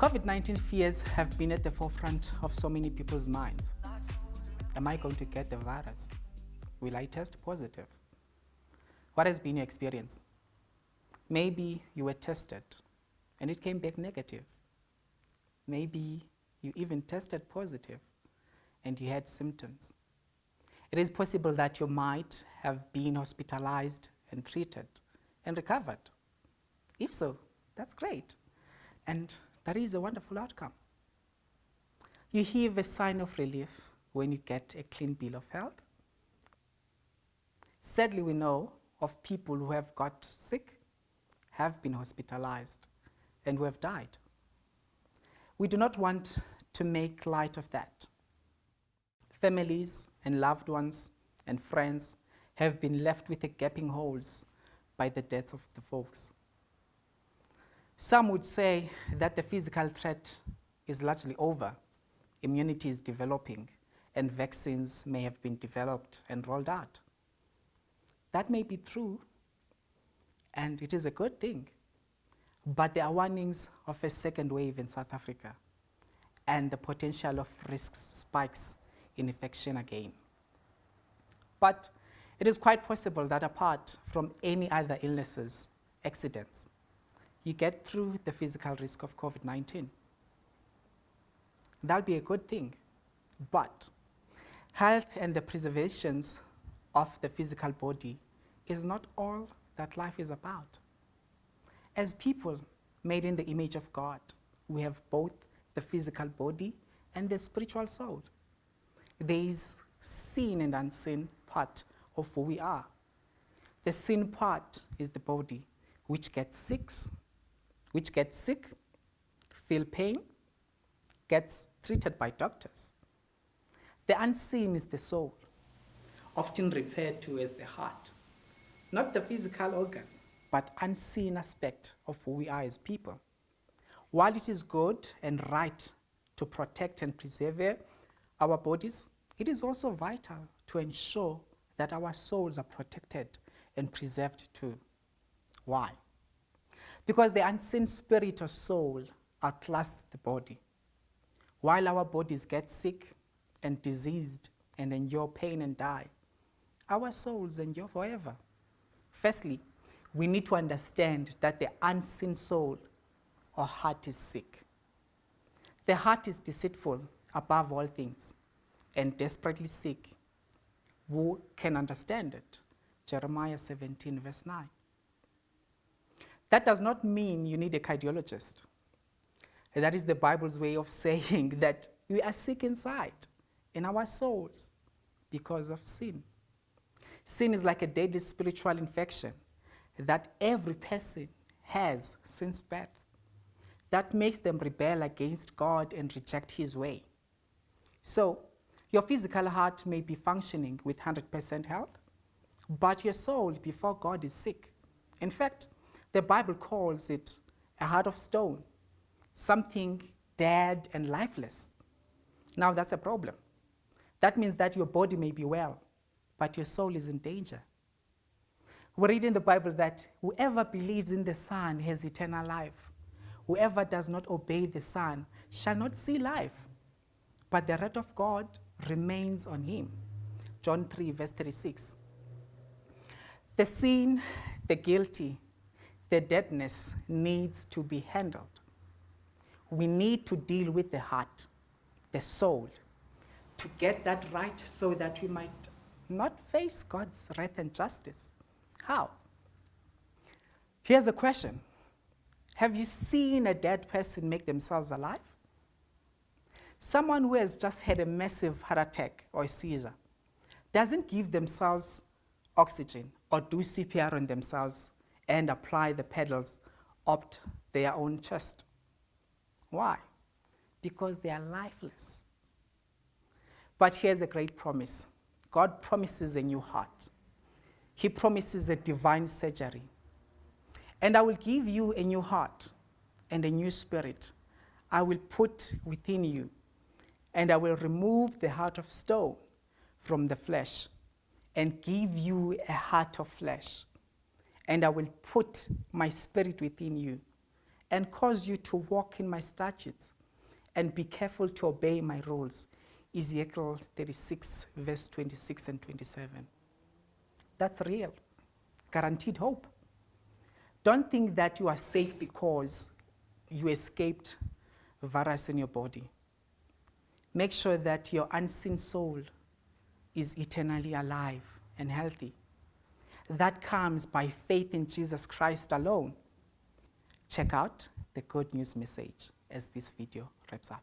COVID-19 fears have been at the forefront of so many people's minds. Am I going to get the virus? Will I test positive? What has been your experience? Maybe you were tested and it came back negative. Maybe you even tested positive and you had symptoms. It is possible that you might have been hospitalized and treated and recovered. If so, that's great. And that is a wonderful outcome. You heave a sigh of relief when you get a clean bill of health. Sadly, we know of people who have got sick, have been hospitalized, and who have died. We do not want to make light of that. Families and loved ones and friends have been left with the gaping holes by the death of the folks. Some would say that the physical threat is largely over, immunity is developing, and vaccines may have been developed and rolled out. That may be true, and it is a good thing, but there are warnings of a second wave in South Africa and the potential of risks spikes in infection again. But it is quite possible that apart from any other illnesses, accidents, you get through the physical risk of COVID-19. That'll be a good thing. But health and the preservations of the physical body is not all that life is about. As people made in the image of God, we have both the physical body and the spiritual soul. There is seen and unseen part of who we are. The seen part is the body, which gets sick, feel pain, gets treated by doctors. The unseen is the soul, often referred to as the heart. Not the physical organ, but unseen aspect of who we are as people. While it is good and right to protect and preserve our bodies, it is also vital to ensure that our souls are protected and preserved too. Why? Because the unseen spirit or soul outlasts the body. While our bodies get sick and diseased and endure pain and die, our souls endure forever. Firstly, we need to understand that the unseen soul or heart is sick. The heart is deceitful above all things and desperately sick. Who can understand it? Jeremiah 17, verse 9. That does not mean you need a cardiologist. That is the Bible's way of saying that we are sick inside, in our souls, because of sin. Sin is like a deadly spiritual infection that every person has since birth. That makes them rebel against God and reject His way. So, your physical heart may be functioning with 100% health, but your soul before God is sick. In fact, the Bible calls it a heart of stone, something dead and lifeless. Now that's a problem. That means that your body may be well, but your soul is in danger. We read in the Bible that whoever believes in the Son has eternal life. Whoever does not obey the Son shall not see life, but the wrath of God remains on him. John 3, verse 36. The sin, the guilty, the deadness needs to be handled. We need to deal with the heart, the soul, to get that right so that we might not face God's wrath and justice. How? Here's a question. Have you seen a dead person make themselves alive? Someone who has just had a massive heart attack or a seizure doesn't give themselves oxygen or do CPR on themselves and apply the pedals up their own chest. Why? Because they are lifeless. But here's a great promise. God promises a new heart. He promises a divine surgery. And I will give you a new heart and a new spirit. I will put within you, and I will remove the heart of stone from the flesh and give you a heart of flesh. And I will put my spirit within you and cause you to walk in my statutes and be careful to obey my rules. Ezekiel 36, verse 26 and 27. That's real, guaranteed hope. Don't think that you are safe because you escaped virus in your body. Make sure that your unseen soul is eternally alive and healthy. That comes by faith in Jesus Christ alone. Check out the good news message as this video wraps up.